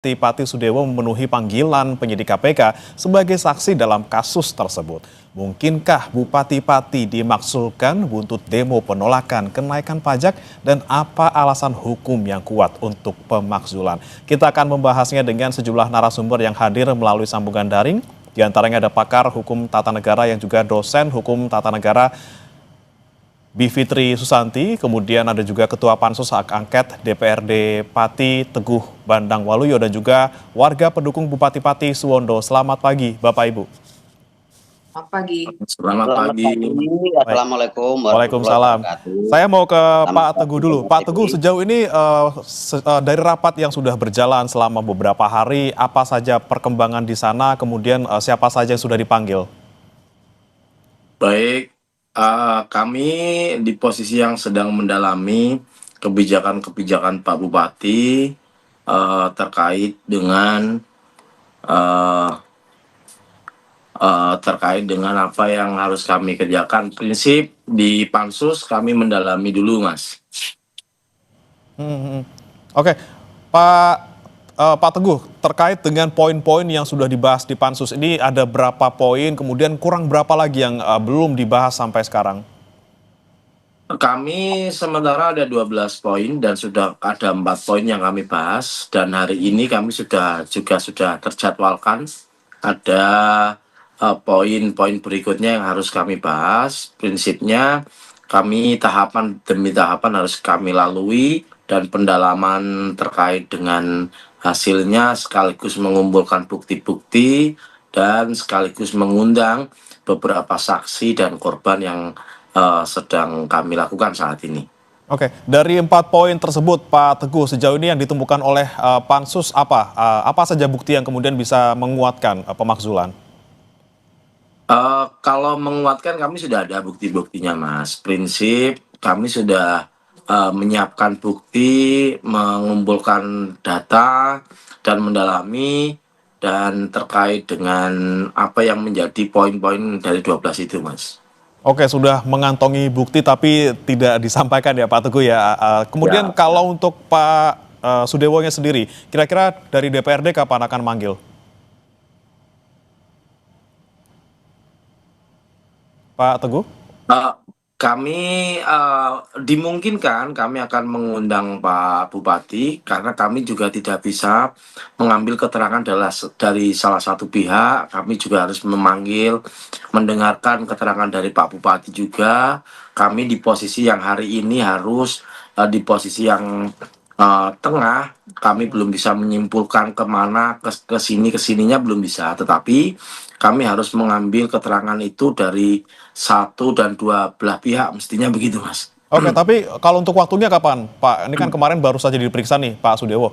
Pati Sudewo memenuhi panggilan penyidik KPK sebagai saksi dalam kasus tersebut. Mungkinkah Bupati Pati dimaksudkan buntut demo penolakan kenaikan pajak dan apa alasan hukum yang kuat untuk pemakzulan? Kita akan membahasnya dengan sejumlah narasumber yang hadir melalui sambungan daring. Di antaranya ada pakar hukum tata negara yang juga dosen hukum tata negara Bivitri Susanti, kemudian ada juga Ketua Pansus Hak Angket DPRD Pati Teguh Bandang Waluyo dan juga warga pendukung Bupati Pati Suwondo. Selamat pagi Bapak Ibu. Selamat pagi. Selamat pagi. Assalamualaikum warahmatullahi Waalaikumsalam. wabarakatuh. Saya mau ke Selamat Pak pagi, Teguh dulu. Pak Teguh, sejauh ini dari rapat yang sudah berjalan selama beberapa hari, apa saja perkembangan di sana, kemudian siapa saja yang sudah dipanggil? Baik, kami di posisi yang sedang mendalami kebijakan-kebijakan Pak Bupati terkait dengan eh, terkait dengan apa yang harus kami kerjakan. Prinsip di Pansus kami mendalami dulu, Mas. Oke, Pak Teguh, terkait dengan poin-poin yang sudah dibahas di Pansus ini ada berapa poin, kemudian kurang berapa lagi yang belum dibahas sampai sekarang? Kami sementara ada 12 poin dan sudah ada 4 poin yang kami bahas, dan hari ini kami sudah terjadwalkan ada poin-poin berikutnya yang harus kami bahas. Prinsipnya kami tahapan demi tahapan harus kami lalui dan pendalaman terkait dengan hasilnya sekaligus mengumpulkan bukti-bukti dan sekaligus mengundang beberapa saksi dan korban yang sedang kami lakukan saat ini. Oke, dari 4 poin tersebut, Pak Teguh, sejauh ini yang ditemukan oleh Pansus apa? Apa saja bukti yang kemudian bisa menguatkan pemakzulan? Kalau menguatkan kami sudah ada bukti-buktinya, Mas. Prinsip kami sudah menyiapkan bukti, mengumpulkan data, dan mendalami, dan terkait dengan apa yang menjadi poin-poin dari 12 itu, Mas. Oke, sudah mengantongi bukti tapi tidak disampaikan ya Pak Teguh ya. Kemudian Ya, kalau untuk Pak Sudewonya sendiri, kira-kira dari DPRD kapan akan manggil? Pak Teguh? Eh, kami dimungkinkan kami akan mengundang Pak Bupati karena kami juga tidak bisa mengambil keterangan dari salah satu pihak. Kami juga harus memanggil, mendengarkan keterangan dari Pak Bupati juga. Kami di posisi yang hari ini harus di posisi yang tengah. Kami belum bisa menyimpulkan kemana, ke sini, ke sininya belum bisa. Tetapi kami harus mengambil keterangan itu dari satu dan dua belah pihak, mestinya begitu, Mas. Oke, tapi kalau untuk waktunya kapan, Pak? Ini kan kemarin baru saja diperiksa nih, Pak Sudewo.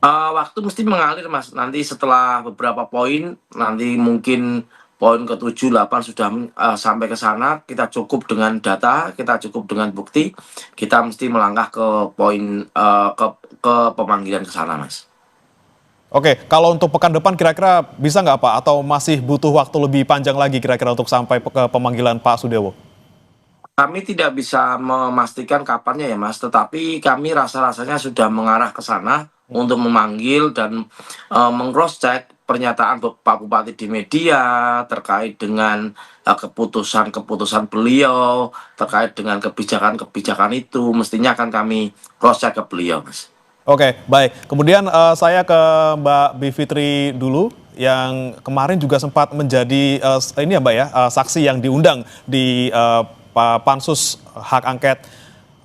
Waktu mesti mengalir, Mas. Nanti setelah beberapa poin, nanti mungkin poin ke-7, 8 sudah sampai ke sana, kita cukup dengan data, kita cukup dengan bukti, kita mesti melangkah ke poin ke pemanggilan ke sana, Mas. Oke, kalau untuk pekan depan kira-kira bisa nggak Pak? Atau masih butuh waktu lebih panjang lagi kira-kira untuk sampai ke pemanggilan Pak Sudewo? Kami tidak bisa memastikan kapannya ya, Mas, tetapi kami rasa-rasanya sudah mengarah ke sana untuk memanggil dan meng-cross check pernyataan Pak Bupati di media terkait dengan keputusan-keputusan beliau, terkait dengan kebijakan-kebijakan itu, mestinya akan kami cross check ke beliau, Mas. Oke, baik. Kemudian saya ke Mbak Bivitri dulu yang kemarin juga sempat menjadi ini ya Mbak ya, saksi yang diundang di Pansus Hak Angket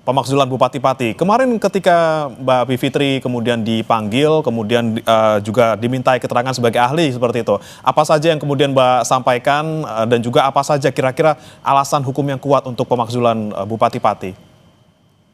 Pemakzulan Bupati Pati. Kemarin ketika Mbak Bivitri kemudian dipanggil, kemudian juga dimintai keterangan sebagai ahli seperti itu. Apa saja yang kemudian Mbak sampaikan dan juga apa saja kira-kira alasan hukum yang kuat untuk pemakzulan Bupati Pati?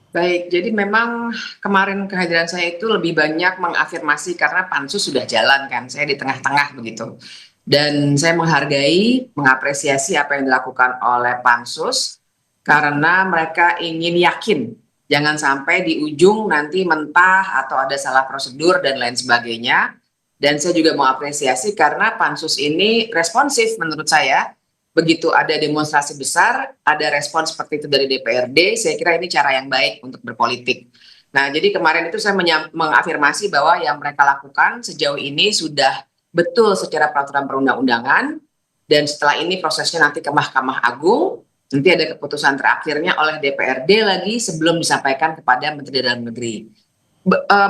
Baik, jadi memang kemarin kehadiran saya itu lebih banyak mengafirmasi karena pansus sudah jalan kan, saya di tengah-tengah begitu. Dan saya menghargai, mengapresiasi apa yang dilakukan oleh pansus karena mereka ingin yakin jangan sampai di ujung nanti mentah atau ada salah prosedur dan lain sebagainya. Dan saya juga mau apresiasi karena pansus ini responsif menurut saya. Begitu ada demonstrasi besar, ada respon seperti itu dari DPRD, saya kira ini cara yang baik untuk berpolitik. Nah, jadi kemarin itu saya mengafirmasi bahwa yang mereka lakukan sejauh ini sudah betul secara peraturan perundang-undangan, dan setelah ini prosesnya nanti ke Mahkamah Agung, nanti ada keputusan terakhirnya oleh DPRD lagi sebelum disampaikan kepada Menteri Dalam Negeri.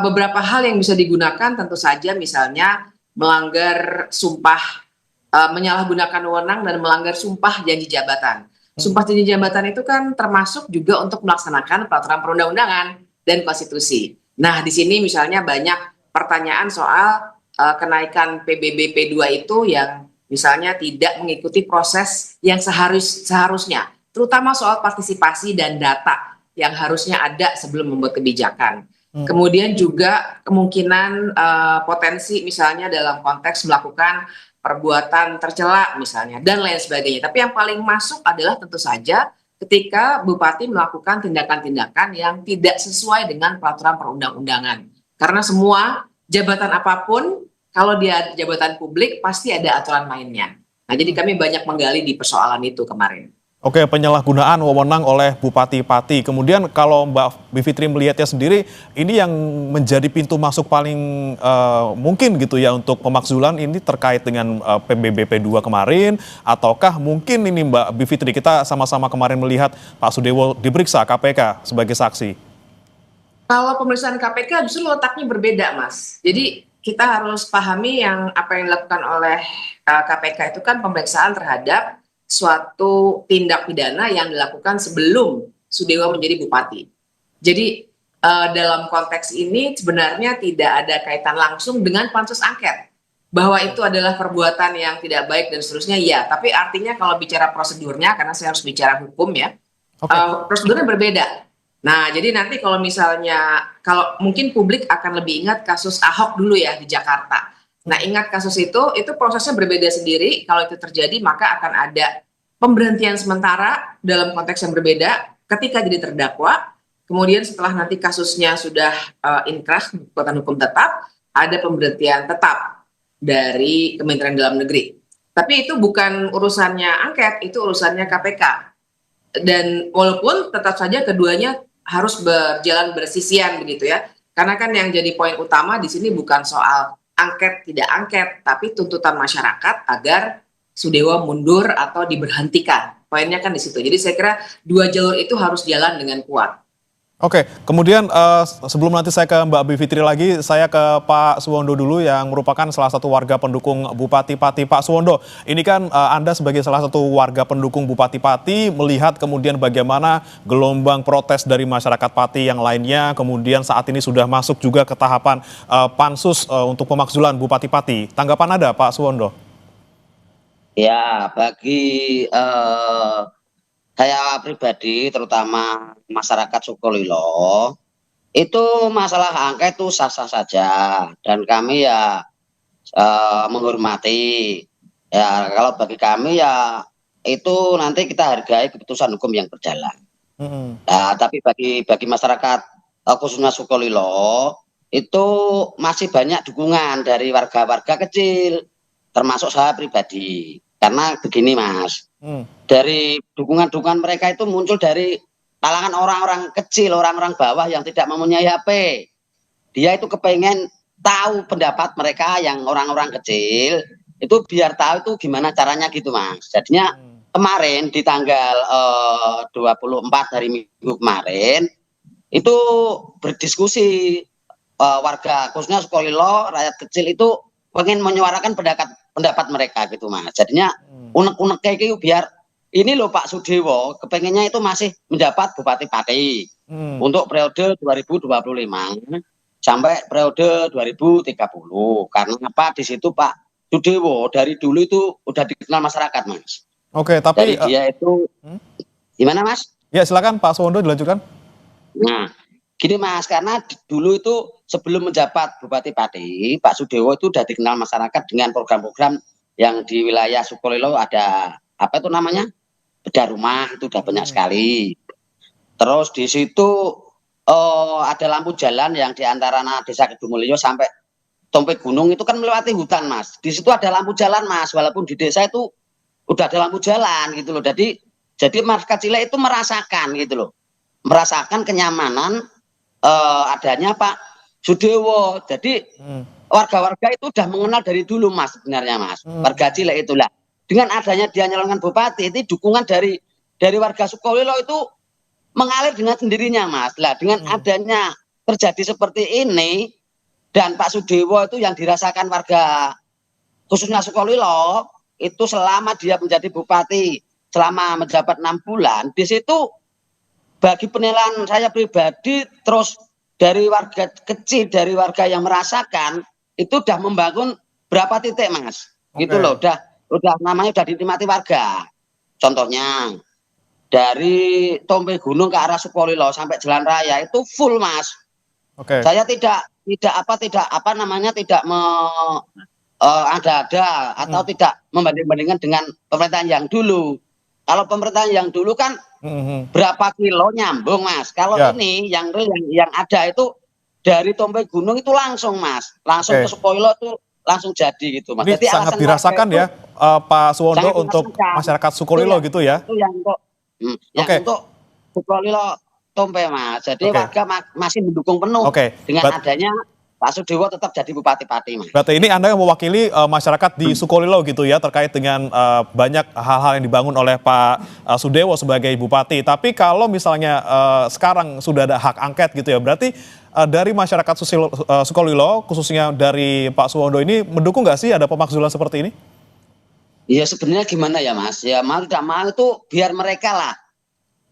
Beberapa hal yang bisa digunakan tentu saja misalnya melanggar sumpah, menyalahgunakan wewenang dan melanggar sumpah janji jabatan. Sumpah janji jabatan itu kan termasuk juga untuk melaksanakan peraturan perundang-undangan dan konstitusi. Nah, di sini misalnya banyak pertanyaan soal kenaikan PBB P2 itu yang misalnya tidak mengikuti proses yang seharusnya, terutama soal partisipasi dan data yang harusnya ada sebelum membuat kebijakan. Kemudian juga kemungkinan potensi misalnya dalam konteks melakukan perbuatan tercela misalnya dan lain sebagainya. Tapi yang paling masuk adalah tentu saja ketika bupati melakukan tindakan-tindakan yang tidak sesuai dengan peraturan perundang-undangan. Karena semua jabatan apapun, kalau dia jabatan publik pasti ada aturan mainnya. Nah, jadi kami banyak menggali di persoalan itu kemarin. Oke, penyalahgunaan wewenang oleh Bupati Pati. Kemudian kalau Mbak Bivitri melihatnya sendiri, ini yang menjadi pintu masuk paling mungkin gitu ya untuk pemakzulan ini terkait dengan PBB P2 kemarin, ataukah mungkin ini Mbak Bivitri, kita sama-sama kemarin melihat Pak Sudewo diperiksa KPK sebagai saksi. Kalau pemeriksaan KPK justru letaknya berbeda, Mas. Jadi kita harus pahami yang apa yang dilakukan oleh KPK itu kan pemeriksaan terhadap suatu tindak pidana yang dilakukan sebelum Sudewo menjadi bupati. Jadi dalam konteks ini sebenarnya tidak ada kaitan langsung dengan pansus angket. Bahwa itu adalah perbuatan yang tidak baik dan seterusnya, ya. Tapi artinya kalau bicara prosedurnya, karena saya harus bicara hukum ya, prosedurnya berbeda. Nah, jadi nanti kalau misalnya, kalau mungkin publik akan lebih ingat kasus Ahok dulu ya di Jakarta. Nah, ingat kasus itu prosesnya berbeda sendiri. Kalau itu terjadi, maka akan ada pemberhentian sementara dalam konteks yang berbeda ketika jadi terdakwa. Kemudian setelah nanti kasusnya sudah inkrah, kekuatan hukum tetap, ada pemberhentian tetap dari Kementerian Dalam Negeri. Tapi itu bukan urusannya angket, itu urusannya KPK. Dan walaupun tetap saja keduanya harus berjalan bersisian begitu ya. Karena kan yang jadi poin utama di sini bukan soal angket tidak angket, tapi tuntutan masyarakat agar Sudewo mundur atau diberhentikan. Poinnya kan di situ. Jadi saya kira dua jalur itu harus jalan dengan kuat. Oke, kemudian sebelum nanti saya ke Mbak Bivitri lagi, saya ke Pak Suwondo dulu yang merupakan salah satu warga pendukung Bupati Pati. Pak Suwondo, ini kan Anda sebagai salah satu warga pendukung Bupati Pati melihat kemudian bagaimana gelombang protes dari masyarakat Pati yang lainnya, kemudian saat ini sudah masuk juga ke tahapan pansus untuk pemakzulan Bupati Pati. Tanggapan Anda, Pak Suwondo? Ya, bagi saya pribadi, terutama masyarakat Sukolilo, itu masalah angket itu sah-sah saja, dan kami ya menghormati. Ya, kalau bagi kami ya itu nanti kita hargai keputusan hukum yang berjalan. Nah, tapi bagi masyarakat khususnya Sukolilo itu masih banyak dukungan dari warga-warga kecil, termasuk saya pribadi. Karena begini Mas, dari dukungan-dukungan mereka itu muncul dari kalangan orang-orang kecil, orang-orang bawah yang tidak mempunyai HP. Dia itu kepengen tahu pendapat mereka yang orang-orang kecil, itu biar tahu itu gimana caranya gitu Mas. Jadinya kemarin di tanggal 24 hari Minggu kemarin, itu berdiskusi warga khususnya Sukolilo, rakyat kecil itu pengen menyuarakan pendapat mereka gitu Mas. Jadinya unek-unek kayak gitu biar ini loh Pak Sudewo kepengennya itu masih menjabat Bupati Pati untuk periode 2025 sampai periode 2030. Karena apa, di situ Pak Sudewo dari dulu itu udah dikenal masyarakat Mas. Oke, tapi dari dia itu gimana Mas? Ya silakan Pak Suwondo dilanjutkan. Nah, gini Mas, karena dulu itu sebelum menjabat Bupati Pati, Pak Sudewo itu sudah dikenal masyarakat dengan program-program yang di wilayah Sukolilo ada apa itu namanya, bedah rumah, itu udah banyak sekali. Terus di situ ada lampu jalan yang di antara Desa Kedumulyo sampai Tompe Gunung itu kan melewati hutan Mas. Di situ ada lampu jalan Mas, walaupun di desa itu udah ada lampu jalan gitu loh. Jadi masyarakat Cile itu merasakan gitu loh, merasakan kenyamanan adanya Pak Sudewo. Jadi warga-warga itu udah mengenal dari dulu Mas sebenarnya Mas. Warga Cilek itulah. Dengan adanya dia nyalonkan bupati, itu dukungan dari warga Sukolilo itu mengalir dengan sendirinya Mas. Lah dengan adanya terjadi seperti ini dan Pak Sudewo itu yang dirasakan warga khususnya Sukolilo itu selama dia menjadi bupati selama menjabat 6 bulan, di situ bagi penilaian saya pribadi, terus dari warga kecil, dari warga yang merasakan itu udah membangun berapa titik Mas, gitu loh, udah namanya udah dinikmati warga. Contohnya dari Tompe Gunung ke arah Sukolilo sampai jalan raya itu full Mas. Saya tidak ada atau tidak membanding-bandingkan dengan pemerintahan yang dulu. Kalau pemerintahan yang dulu kan berapa kilo nyambung Mas. Kalau ini yang ada itu dari Tompe Gunung itu langsung Mas, langsung ke Sukolilo itu langsung jadi gitu Mas. Ini jadi sangat dirasakan ya Pak Suwondo untuk masyarakat Sukolilo gitu ya. Itu yang untuk Sukolilo Tompe Mas. Jadi warga masih mendukung penuh dengan adanya Pak Sudewo tetap jadi Bupati Pati Mas. Berarti ini Anda yang mewakili masyarakat di Sukolilo gitu ya, terkait dengan banyak hal-hal yang dibangun oleh Pak Sudewo sebagai Bupati. Tapi kalau misalnya sekarang sudah ada hak angket gitu ya, berarti dari masyarakat Sukolilo, khususnya dari Pak Suwondo ini, mendukung nggak sih ada pemakzulan seperti ini? Ya sebenarnya gimana ya Mas, ya mau tidak mau itu biar mereka lah.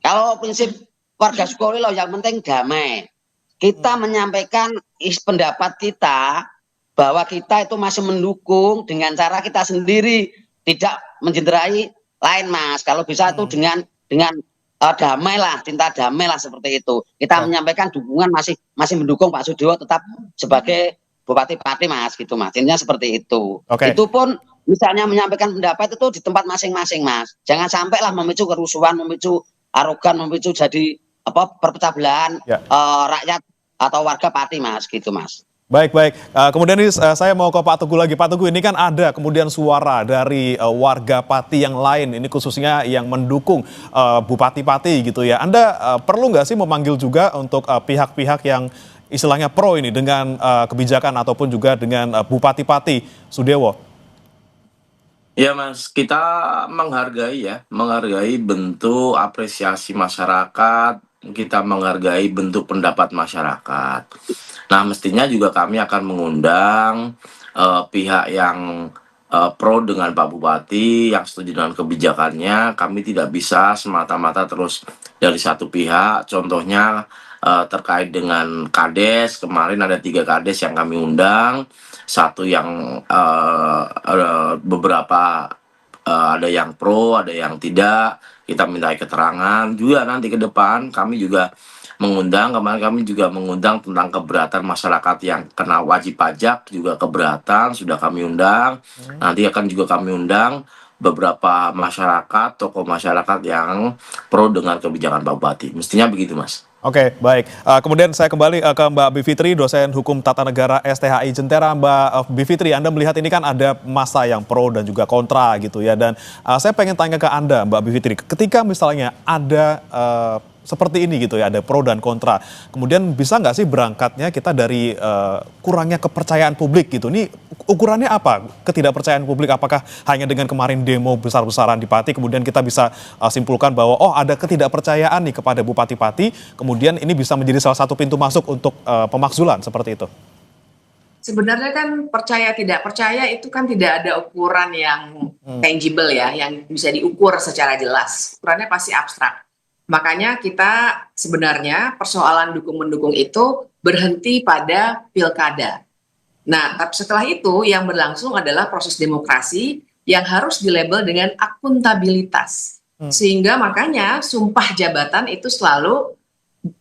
Kalau prinsip warga Sukolilo yang penting damai. Kita menyampaikan pendapat kita bahwa kita itu masih mendukung dengan cara kita sendiri, tidak mencenderai lain Mas. Kalau bisa itu dengan damai lah, cinta damai lah seperti itu. Kita menyampaikan dukungan masih mendukung Pak Sudewo tetap sebagai Bupati Pati Mas gitu Mas. Intinya seperti itu. Itu pun misalnya menyampaikan pendapat itu di tempat masing-masing Mas. Jangan sampai lah memicu kerusuhan, memicu arogan, memicu jadi perpecah belahan rakyat atau warga Pati Mas gitu Mas. Baik. Kemudian ini saya mau ke Pak Teguh lagi. Pak Teguh, ini kan ada kemudian suara dari warga Pati yang lain, ini khususnya yang mendukung Bupati Pati gitu ya. Anda perlu nggak sih memanggil juga untuk pihak-pihak yang istilahnya pro ini dengan kebijakan ataupun juga dengan Bupati Pati Sudewo? Ya Mas, kita menghargai bentuk apresiasi masyarakat, kita menghargai bentuk pendapat masyarakat. Nah, mestinya juga kami akan mengundang pihak yang pro dengan Pak Bupati, yang setuju dengan kebijakannya. Kami tidak bisa semata-mata terus dari satu pihak. Contohnya terkait dengan Kades, kemarin ada 3 Kades yang kami undang. Satu yang beberapa ada yang pro, ada yang tidak. Kita minta keterangan juga nanti ke depan. Kami juga mengundang, kemarin kami juga mengundang tentang keberatan masyarakat yang kena wajib pajak, juga keberatan, sudah kami undang. Nanti akan juga kami undang beberapa masyarakat, tokoh masyarakat yang pro dengan kebijakan Pak Bupati. Mestinya begitu Mas. Oke, baik. Kemudian saya kembali ke Mbak Bivitri, dosen hukum tata negara STHI Jentera. Mbak Bivitri, Anda melihat ini kan ada masa yang pro dan juga kontra gitu ya. Dan saya pengen tanya ke Anda, Mbak Bivitri, ketika misalnya ada seperti ini gitu ya, ada pro dan kontra. Kemudian bisa nggak sih berangkatnya kita dari kurangnya kepercayaan publik gitu? Ini ukurannya apa? Ketidakpercayaan publik, apakah hanya dengan kemarin demo besar-besaran di Pati, kemudian kita bisa simpulkan bahwa ada ketidakpercayaan nih kepada Bupati Pati, kemudian ini bisa menjadi salah satu pintu masuk untuk pemakzulan seperti itu? Sebenarnya kan percaya tidak percaya itu kan tidak ada ukuran yang tangible ya, yang bisa diukur secara jelas. Ukurannya pasti abstrak. Makanya kita sebenarnya persoalan dukung-mendukung itu berhenti pada pilkada. Nah, tapi setelah itu yang berlangsung adalah proses demokrasi yang harus dilabel dengan akuntabilitas. Sehingga makanya sumpah jabatan itu selalu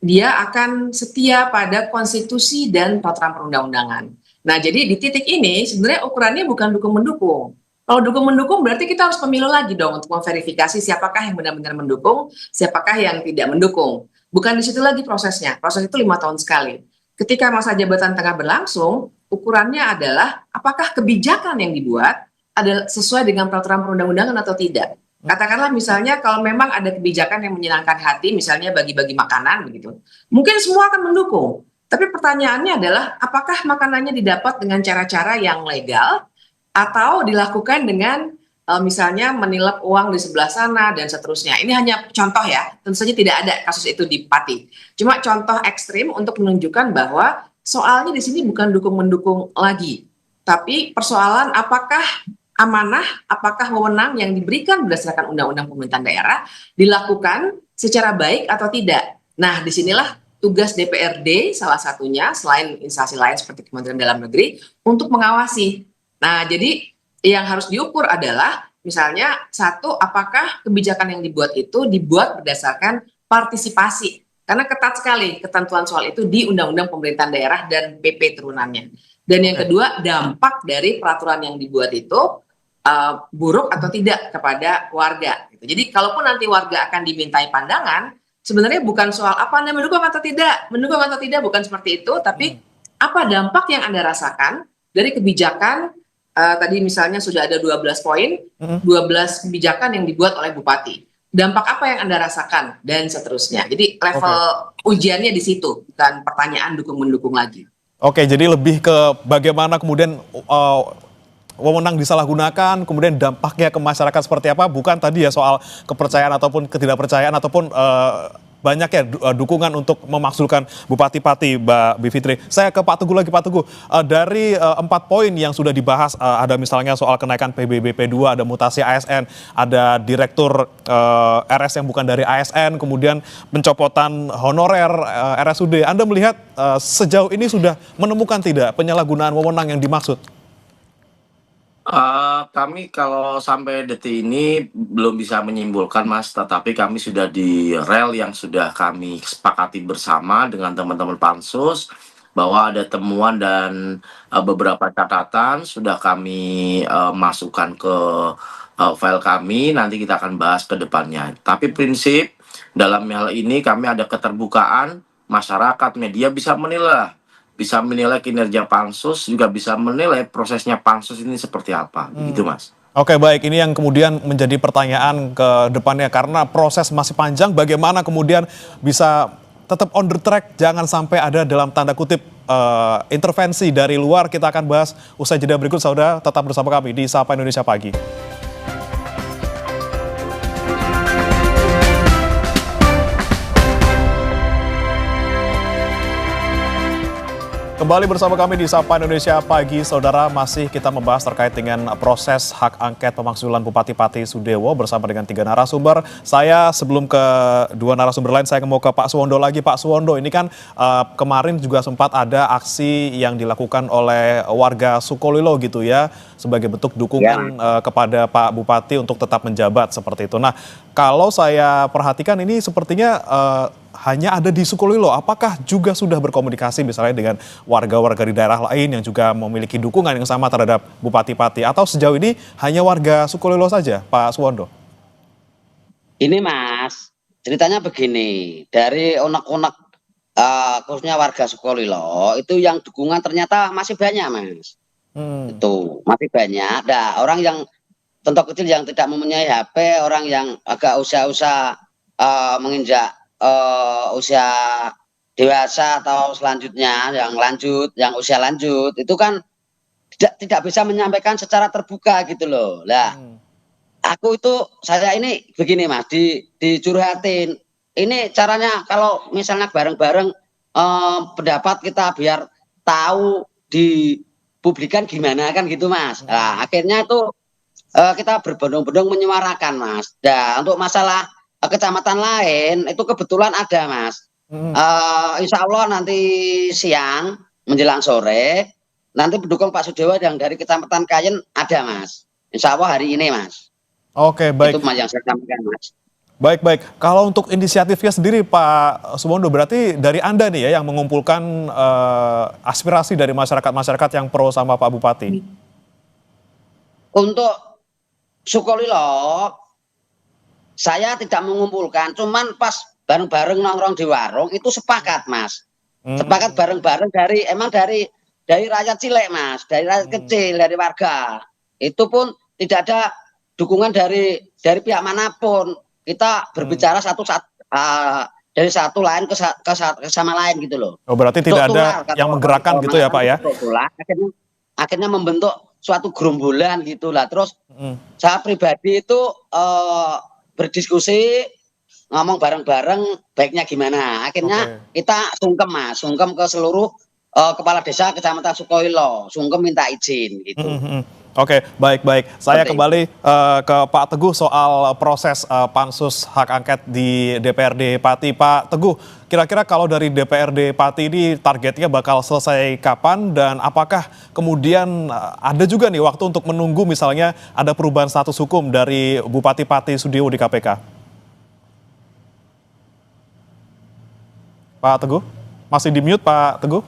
dia akan setia pada konstitusi dan peraturan perundang-undangan. Nah, jadi di titik ini sebenarnya ukurannya bukan dukung-mendukung. Kalau dukung-mendukung berarti kita harus pemilu lagi dong untuk memverifikasi siapakah yang benar-benar mendukung, siapakah yang tidak mendukung. Bukan di situ lagi prosesnya. Proses itu 5 tahun sekali. Ketika masa jabatan tengah berlangsung, ukurannya adalah apakah kebijakan yang dibuat adalah sesuai dengan peraturan perundang-undangan atau tidak. Katakanlah misalnya kalau memang ada kebijakan yang menyenangkan hati, misalnya bagi-bagi makanan begitu, mungkin semua akan mendukung. Tapi pertanyaannya adalah apakah makanannya didapat dengan cara-cara yang legal atau dilakukan dengan misalnya menilap uang di sebelah sana dan seterusnya. Ini hanya contoh ya, tentu saja tidak ada kasus itu di Pati. Cuma contoh ekstrim untuk menunjukkan bahwa soalnya di sini bukan dukung-mendukung lagi, tapi persoalan apakah amanah, apakah wewenang yang diberikan berdasarkan undang-undang pemerintahan daerah dilakukan secara baik atau tidak. Nah, disinilah tugas DPRD salah satunya, selain instansi lain seperti Kementerian Dalam Negeri, untuk mengawasi. Nah, jadi yang harus diukur adalah misalnya satu, apakah kebijakan yang dibuat itu dibuat berdasarkan partisipasi. Karena ketat sekali ketentuan soal itu di Undang-Undang Pemerintahan Daerah dan PP turunannya. Dan yang kedua, dampak dari peraturan yang dibuat itu buruk atau tidak kepada warga. Gitu. Jadi kalaupun nanti warga akan dimintai pandangan, sebenarnya bukan soal apa Anda mendukung atau tidak, bukan seperti itu, tapi apa dampak yang Anda rasakan dari kebijakan tadi misalnya sudah ada 12 poin, 12 kebijakan yang dibuat oleh Bupati. Dampak apa yang Anda rasakan dan seterusnya. Jadi level ujiannya di situ, bukan pertanyaan dukung-mendukung lagi. Oke, jadi lebih ke bagaimana kemudian wewenang disalahgunakan, kemudian dampaknya ke masyarakat seperti apa, bukan tadi ya soal kepercayaan ataupun ketidakpercayaan ataupun banyak ya dukungan untuk memakzulkan Bupati Pati, Mbak Bivitri. Saya ke Pak Teguh lagi, Pak Teguh. Dari 4 poin yang sudah dibahas, ada misalnya soal kenaikan PBBP 2, ada mutasi ASN, ada direktur RS yang bukan dari ASN, kemudian pencopotan honorer RSUD. Anda melihat sejauh ini sudah menemukan tidak penyalahgunaan wewenang yang dimaksud? Kami kalau sampai detik ini belum bisa menyimpulkan, Mas, tetapi kami sudah di rel yang sudah kami sepakati bersama dengan teman-teman pansus bahwa ada temuan dan beberapa catatan sudah kami masukkan ke file kami, nanti kita akan bahas ke depannya. Tapi prinsip dalam hal ini kami ada keterbukaan, masyarakat, media bisa menilai kinerja pansus, juga bisa menilai prosesnya pansus ini seperti apa, gitu Mas. Oke, baik, ini yang kemudian menjadi pertanyaan ke depannya, karena proses masih panjang, bagaimana kemudian bisa tetap on the track, jangan sampai ada dalam tanda kutip intervensi dari luar. Kita akan bahas usai jeda berikut, saudara, tetap bersama kami di Sapa Indonesia Pagi. Kembali bersama kami di Sapa Indonesia Pagi, saudara. Masih kita membahas terkait dengan proses hak angket pemakzulan Bupati Pati Sudewo bersama dengan 3 narasumber. Saya sebelum ke 2 narasumber lain, saya mau ke Pak Suwondo lagi. Pak Suwondo, ini kan kemarin juga sempat ada aksi yang dilakukan oleh warga Sukolilo gitu ya, sebagai bentuk dukungan kepada Pak Bupati untuk tetap menjabat seperti itu. Nah, kalau saya perhatikan ini sepertinya hanya ada di Sukolilo. Apakah juga sudah berkomunikasi misalnya dengan warga-warga di daerah lain yang juga memiliki dukungan yang sama terhadap Bupati Pati? Atau sejauh ini hanya warga Sukolilo saja, Pak Suwondo? Ini Mas, ceritanya begini. Dari unek-unek khususnya warga Sukolilo, itu yang dukungan ternyata masih banyak Mas. Itu masih banyak. Ada orang yang contoh kecil yang tidak mempunyai HP, orang yang agak usia-usia menginjak usia dewasa atau selanjutnya yang usia lanjut itu kan tidak bisa menyampaikan secara terbuka gitu loh. Lah, saya ini begini Mas, dicurhatin. Ini caranya kalau misalnya bareng-bareng pendapat kita biar tahu di publikan gimana kan gitu Mas. Nah, akhirnya itu kita berbondong-bondong menyuarakan Mas. Nah, untuk masalah kecamatan lain itu kebetulan ada Mas. Insya Allah nanti siang menjelang sore nanti pendukung Pak Sudewo yang dari kecamatan Kayen ada Mas. Insya Allah hari ini Mas. Oke, baik. Itu Mas yang saya sampaikan Mas. Baik. Kalau untuk inisiatifnya sendiri Pak Suwondo, berarti dari Anda nih ya yang mengumpulkan aspirasi dari masyarakat yang pro sama Pak Bupati. Untuk Sukolilo saya tidak mengumpulkan, cuman pas bareng-bareng nongkrong di warung itu sepakat Mas. Sepakat bareng-bareng dari rakyat cilik Mas, dari rakyat kecil, dari warga. Itu pun tidak ada dukungan dari pihak manapun. Kita berbicara dari satu lain ke sama lain gitu loh. Oh, berarti tidak ada yang menggerakkan gitu ya Pak ya? Akhirnya membentuk suatu gerombolan gitulah. Terus saya pribadi itu berdiskusi, ngomong bareng-bareng baiknya gimana. Akhirnya kita sungkem ke seluruh kepala desa Kecamatan Sukolilo, sungkem minta izin gitu. Oke, baik. Saya kembali ke Pak Teguh soal proses pansus hak angket di DPRD Pati. Pak Teguh, kira-kira kalau dari DPRD Pati ini targetnya bakal selesai kapan dan apakah kemudian ada juga nih waktu untuk menunggu misalnya ada perubahan status hukum dari Bupati Pati Sudiewo di KPK? Pak Teguh, masih di mute Pak Teguh?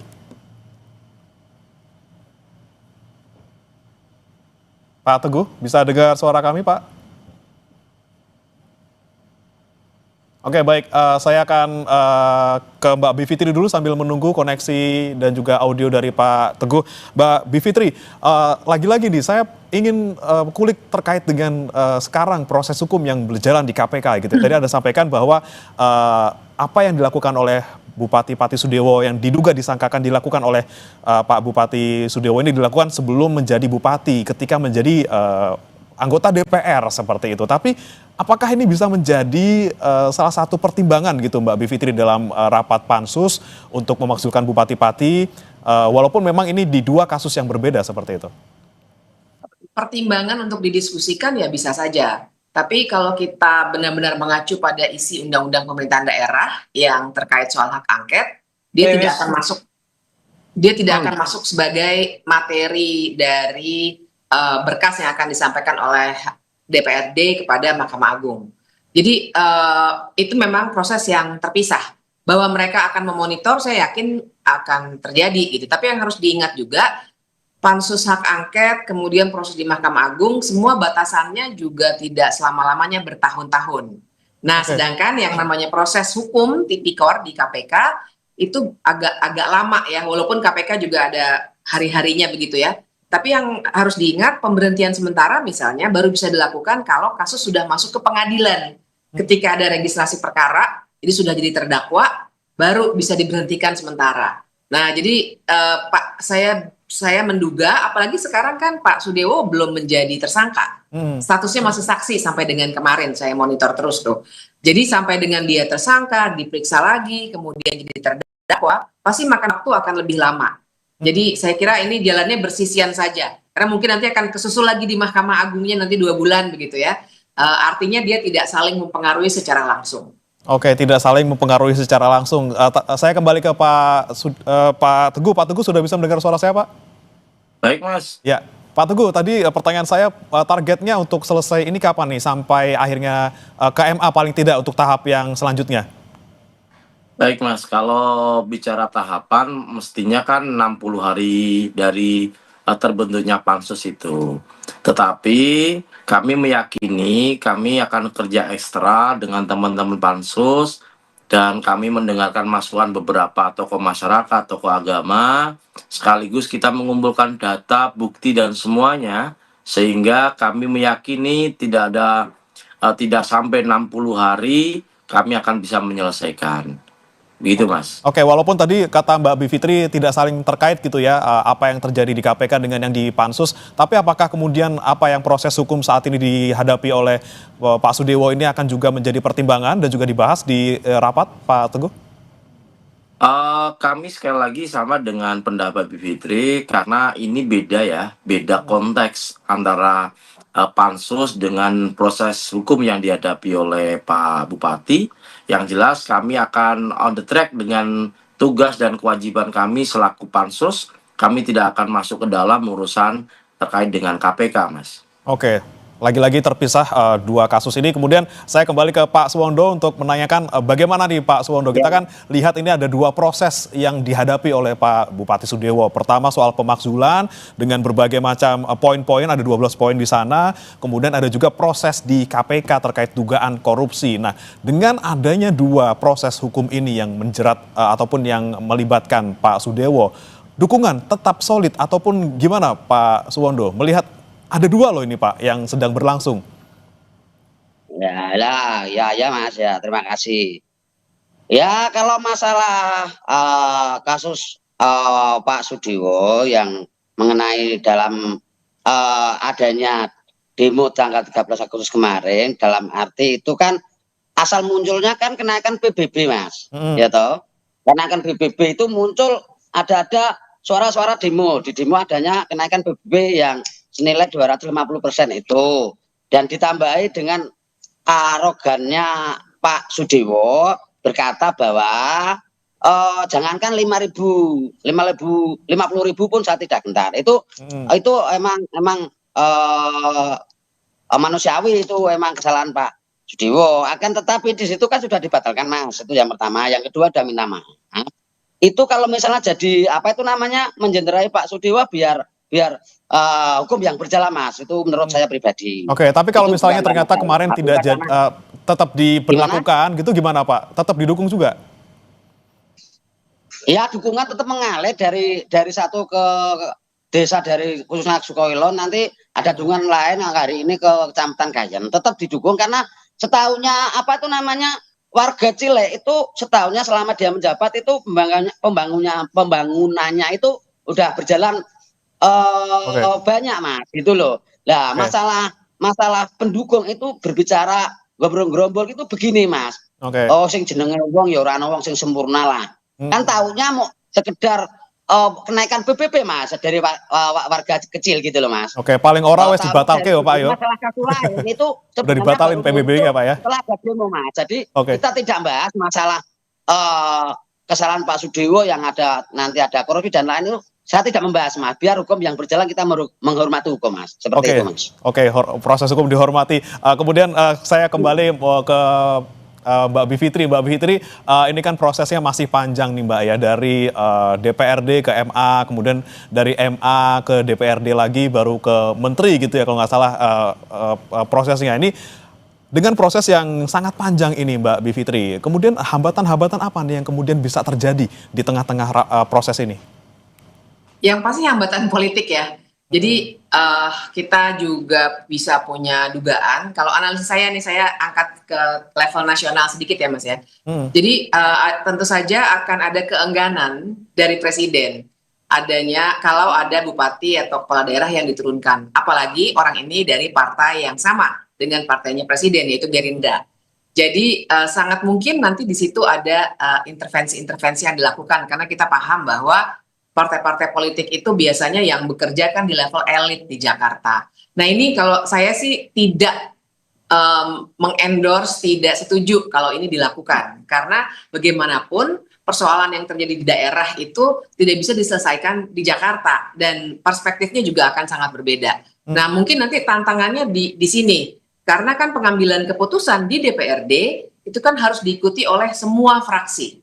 Pak Teguh, bisa dengar suara kami, Pak? Oke, baik. Saya akan ke Mbak Bivitri dulu sambil menunggu koneksi dan juga audio dari Pak Teguh. Mbak Bivitri, lagi-lagi nih, saya ingin kulik terkait dengan sekarang proses hukum yang berjalan di KPK. Gitu. Tadi Anda sampaikan bahwa apa yang dilakukan oleh Bupati Pati Sudiewo yang diduga disangkakan dilakukan oleh Pak Bupati Sudiewo ini dilakukan sebelum menjadi bupati, ketika menjadi anggota DPR seperti itu. Tapi apakah ini bisa menjadi salah satu pertimbangan gitu Mbak Bivitri dalam rapat pansus untuk memakzulkan Bupati Pati, walaupun memang ini di dua kasus yang berbeda seperti itu? Pertimbangan untuk didiskusikan ya bisa saja. Tapi kalau kita benar-benar mengacu pada isi Undang-Undang Pemerintahan Daerah yang terkait soal hak angket, dia tidak akan masuk sebagai materi dari berkas yang akan disampaikan oleh DPRD kepada Mahkamah Agung. Jadi itu memang proses yang terpisah. Bahwa mereka akan memonitor, saya yakin akan terjadi gitu. Tapi yang harus diingat juga, pansus hak angket, kemudian proses di Mahkamah Agung, semua batasannya juga tidak selama-lamanya bertahun-tahun. Nah, sedangkan yang namanya proses hukum tipikor di KPK itu agak lama ya, walaupun KPK juga ada hari-harinya begitu ya. Tapi yang harus diingat, pemberhentian sementara misalnya baru bisa dilakukan kalau kasus sudah masuk ke pengadilan. Ketika ada registrasi perkara, ini sudah jadi terdakwa, baru bisa diberhentikan sementara. Nah, jadi Pak, saya menduga, apalagi sekarang kan Pak Sudiewo belum menjadi tersangka. Statusnya masih saksi sampai dengan kemarin, saya monitor terus tuh. Jadi sampai dengan dia tersangka, diperiksa lagi, kemudian jadi terdakwa, pasti makan waktu akan lebih lama. Jadi saya kira ini jalannya bersisian saja. Karena mungkin nanti akan kesusul lagi di Mahkamah Agungnya nanti 2 bulan begitu ya. Artinya dia tidak saling mempengaruhi secara langsung. Oke, tidak saling mempengaruhi secara langsung. Saya kembali ke Pak Teguh. Pak Teguh sudah bisa mendengar suara saya, Pak? Baik, Mas. Ya, Pak Teguh, tadi pertanyaan saya targetnya untuk selesai ini kapan nih? Sampai akhirnya ke MA paling tidak untuk tahap yang selanjutnya? Baik, Mas. Kalau bicara tahapan, mestinya kan 60 hari dari terbentuknya pansus itu. Tetapi kami meyakini kami akan kerja ekstra dengan teman-teman pansus dan kami mendengarkan masukan beberapa tokoh masyarakat, tokoh agama, sekaligus kita mengumpulkan data, bukti dan semuanya sehingga kami meyakini tidak sampai 60 hari kami akan bisa menyelesaikan. Begitu, Mas. Oke, walaupun tadi kata Mbak Bivitri tidak saling terkait gitu ya, apa yang terjadi di KPK dengan yang di Pansus, tapi apakah kemudian apa yang proses hukum saat ini dihadapi oleh Pak Sudiewo ini akan juga menjadi pertimbangan dan juga dibahas di rapat, Pak Teguh? Kami sekali lagi sama dengan pendapat Bivitri karena ini beda ya, beda konteks antara pansus dengan proses hukum yang dihadapi oleh Pak Bupati. Yang jelas kami akan on the track dengan tugas dan kewajiban kami selaku pansus. Kami tidak akan masuk ke dalam urusan terkait dengan KPK, Mas. Oke, lagi-lagi terpisah dua kasus ini. Kemudian saya kembali ke Pak Suwondo untuk menanyakan bagaimana nih Pak Suwondo. Kita kan lihat ini ada dua proses yang dihadapi oleh Pak Bupati Sudiewo. Pertama soal pemakzulan dengan berbagai macam poin-poin, ada 12 poin di sana. Kemudian ada juga proses di KPK terkait dugaan korupsi. Nah, dengan adanya dua proses hukum ini yang menjerat ataupun yang melibatkan Pak Sudiewo, dukungan tetap solid ataupun gimana Pak Suwondo melihat ada dua loh ini Pak yang sedang berlangsung. Ya, ya Mas ya, terima kasih. Ya kalau masalah kasus Pak Sudiwo yang mengenai dalam adanya demo tanggal 13 Agustus kemarin, dalam arti itu kan asal munculnya kan kenaikan PBB Mas, ya toh. Kenaikan PBB itu muncul ada suara-suara demo, di demo adanya kenaikan PBB yang senilai 250% itu, dan ditambahi dengan arogannya Pak Sudewo berkata bahwa jangankan 50.000 pun saya tidak gentar. Itu emang manusiawi, itu emang kesalahan Pak Sudewo. Akan tetapi di situ kan sudah dibatalkan Mas. Itu yang pertama. Yang kedua ada minta maaf. Itu kalau misalnya jadi apa itu namanya menjenderai Pak Sudewo biar hukum yang berjalan Mas. Itu menurut saya pribadi. Oke, tapi kalau Itu misalnya bukan ternyata ranah kemarin saya. tidak tetap diberlakukan gitu gimana Pak? Tetap didukung juga? Ya dukungan tetap mengalir dari satu ke desa, dari khususnya Sukoilo, nanti ada dukungan lain yang hari ini ke Kecamatan Gayen tetap didukung karena setahunnya apa itu namanya warga Cile itu setahunnya selama dia menjabat itu pembangunannya itu udah berjalan Oke. banyak Mas gitu loh. Nah Oke. masalah pendukung itu berbicara gerombol itu begini Mas. Oke. Oh sing jenenge wong ya ora ana wong sing sempurna lah. Kan taunya mau sekedar kenaikan PBB Mas dari warga kecil gitu loh Mas. Oke, paling ora wes Tahu dibatalke dari ya Pak yo. masalah kasus lain itu Udah sebenarnya dibatalin baru PBB-nya muncul Pak ya. setelah ada demo Mas. Jadi Oke. kita tidak bahas masalah kesalahan Pak Sudewo yang nanti ada korupsi dan lain itu. Saya tidak membahas Mas. Biar hukum yang berjalan, kita menghormati hukum Mas. Seperti itu Mas. Oke, proses hukum dihormati. Kemudian saya kembali ke Mbak Bivitri. Mbak Bivitri, ini kan prosesnya masih panjang nih Mbak ya, dari DPRD ke MA, kemudian dari MA ke DPRD lagi, baru ke Menteri gitu ya kalau nggak salah prosesnya. Ini dengan proses yang sangat panjang ini Mbak Bivitri, kemudian hambatan-hambatan apa nih yang kemudian bisa terjadi di tengah-tengah proses ini? Yang pasti hambatan politik ya. Jadi kita juga bisa punya dugaan. Kalau analisis saya nih, saya angkat ke level nasional sedikit ya Mas ya. Jadi tentu saja akan ada keengganan dari presiden adanya kalau ada bupati atau kepala daerah yang diturunkan. Apalagi orang ini dari partai yang sama dengan partainya presiden, yaitu Gerindra. Jadi sangat mungkin nanti di situ ada intervensi-intervensi yang dilakukan, karena kita paham bahwa partai-partai politik itu biasanya yang bekerja kan di level elit di Jakarta. Nah ini kalau saya sih tidak mengendorse, tidak setuju kalau ini dilakukan. Karena bagaimanapun persoalan yang terjadi di daerah itu tidak bisa diselesaikan di Jakarta. Dan perspektifnya juga akan sangat berbeda. Nah mungkin nanti tantangannya di sini. Karena kan pengambilan keputusan di DPRD itu kan harus diikuti oleh semua fraksi.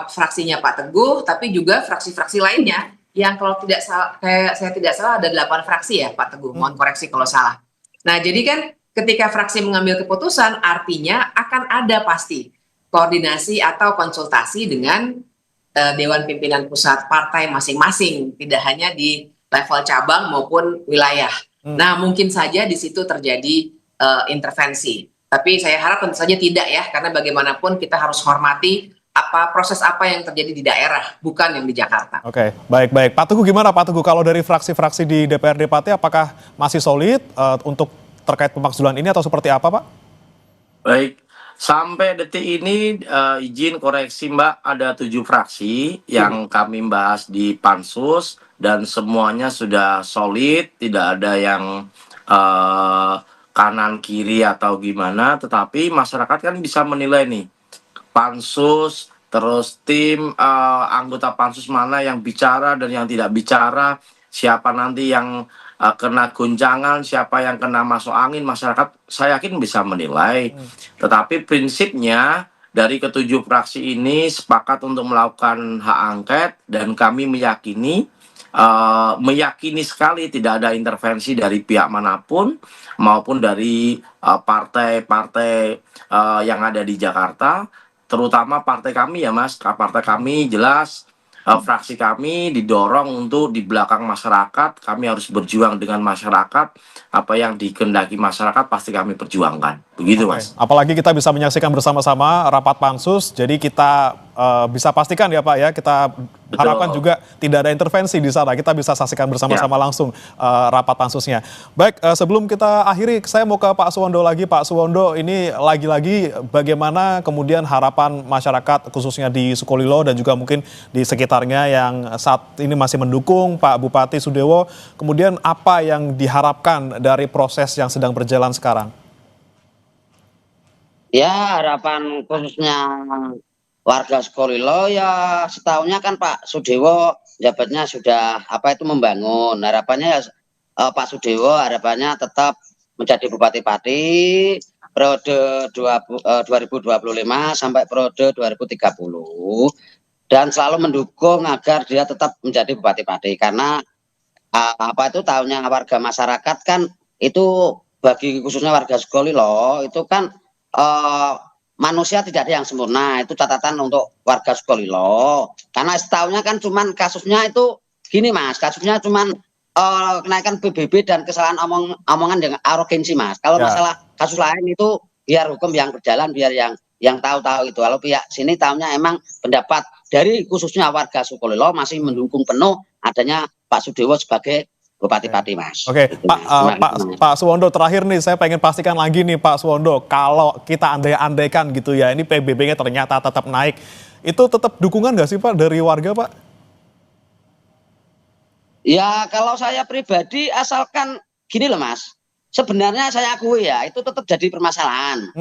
Fraksinya Pak Teguh, tapi juga fraksi-fraksi lainnya yang kalau tidak salah, kayak saya tidak salah ada 8 fraksi ya Pak Teguh, mohon koreksi kalau salah. Nah jadi kan ketika fraksi mengambil keputusan artinya akan ada pasti koordinasi atau konsultasi dengan Dewan Pimpinan Pusat partai masing-masing, tidak hanya di level cabang maupun wilayah. Nah mungkin saja di situ terjadi intervensi, tapi saya harap tentu saja tidak ya, karena bagaimanapun kita harus hormati proses apa yang terjadi di daerah, bukan yang di Jakarta. Oke, baik. Pak Teguh gimana Pak Teguh? Kalau dari fraksi-fraksi di DPRD Pati, apakah masih solid untuk terkait pemakzulan ini atau seperti apa Pak? Baik, sampai detik ini izin koreksi Mbak, ada 7 fraksi yang kami bahas di Pansus dan semuanya sudah solid, tidak ada yang kanan kiri atau gimana, tetapi masyarakat kan bisa menilai nih. Pansus, terus tim anggota Pansus mana yang bicara dan yang tidak bicara, siapa nanti yang kena guncangan, siapa yang kena masuk angin, masyarakat saya yakin bisa menilai. Tetapi prinsipnya dari ketujuh fraksi ini sepakat untuk melakukan hak angket dan kami meyakini sekali tidak ada intervensi dari pihak manapun maupun dari partai-partai yang ada di Jakarta. Terutama partai kami ya Mas, partai kami jelas fraksi kami didorong untuk di belakang masyarakat, kami harus berjuang dengan masyarakat, apa yang dikehendaki masyarakat pasti kami perjuangkan. Begitu, Oke, Mas. apalagi kita bisa menyaksikan bersama-sama rapat pansus, jadi kita bisa pastikan ya Pak ya, kita harapkan Betul. juga tidak ada intervensi di sana, kita bisa saksikan bersama-sama langsung rapat pansusnya. Baik, sebelum kita akhiri, saya mau ke Pak Suwondo lagi. Pak Suwondo, ini lagi-lagi bagaimana kemudian harapan masyarakat khususnya di Sukolilo dan juga mungkin di sekitarnya yang saat ini masih mendukung Pak Bupati Sudewo, kemudian apa yang diharapkan dari proses yang sedang berjalan sekarang? Ya, harapan khususnya warga Sukolilo ya setahunnya kan Pak Sudewo jabatnya sudah membangun. Harapannya ya Pak Sudewo harapannya tetap menjadi Bupati Pati periode 2025 sampai periode 2030 dan selalu mendukung agar dia tetap menjadi Bupati Pati karena tahunnya warga masyarakat kan itu bagi khususnya warga Sukolilo itu kan manusia tidak ada yang sempurna, itu catatan untuk warga Sukolilo. Karena setahunnya kan cuman kasusnya itu gini Mas, kasusnya cuman kenaikan PBB dan kesalahan omongan dengan arogansi Mas. Kalau masalah kasus lain itu biar hukum yang berjalan, biar yang tahu-tahu itu. Kalau pihak sini tahunya emang pendapat dari khususnya warga Sukolilo masih mendukung penuh adanya Pak Sudewo sebagai Bupati Pati Mas. Oke, gitu, Pak Suwondo, terakhir nih saya pengen pastikan lagi nih Pak Suwondo, kalau kita andai-andaikan gitu ya, ini PBB-nya ternyata tetap naik, itu tetap dukungan nggak sih Pak dari warga Pak? Ya kalau saya pribadi asalkan gini loh Mas, sebenarnya saya akui ya itu tetap jadi permasalahan.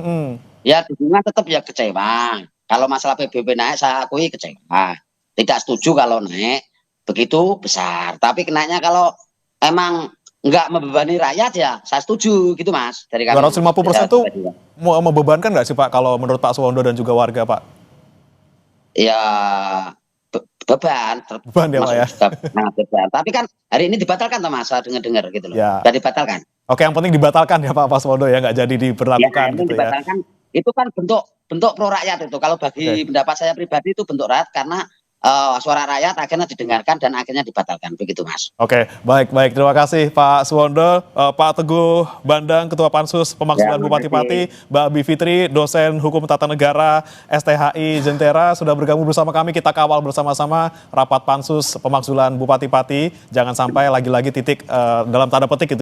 Ya dukungan tetap ya kecewa. Kalau masalah PBB naik saya akui kecewa. Tidak setuju kalau naik begitu besar. Tapi kenainya kalau emang nggak membebani rakyat ya saya setuju gitu Mas. Dari kami. 250% itu membebankan nggak sih Pak kalau menurut Pak Suwondo dan juga warga Pak? Ya beban ya Pak ya. Nah, beban. Tapi kan hari ini dibatalkan tuh Mas, saya dengar gitu loh. Ya. Sudah dibatalkan. Oke, yang penting dibatalkan ya Pak Suwondo ya, nggak jadi diberlakukan ya, gitu dibatalkan, ya. Itu kan bentuk pro rakyat itu. Kalau bagi pendapat saya pribadi itu bentuk rakyat karena suara rakyat akhirnya didengarkan dan akhirnya dibatalkan begitu Mas. Oke, baik. Terima kasih Pak Suwondo, Pak Teguh Bandang, Ketua Pansus Pemakzulan Bupati Pati, Mbak Bivitri, dosen Hukum Tata Negara STHI Jentera sudah bergabung bersama kami. Kita kawal bersama-sama rapat Pansus Pemakzulan Bupati Pati. Jangan sampai lagi-lagi titik dalam tanda petik itu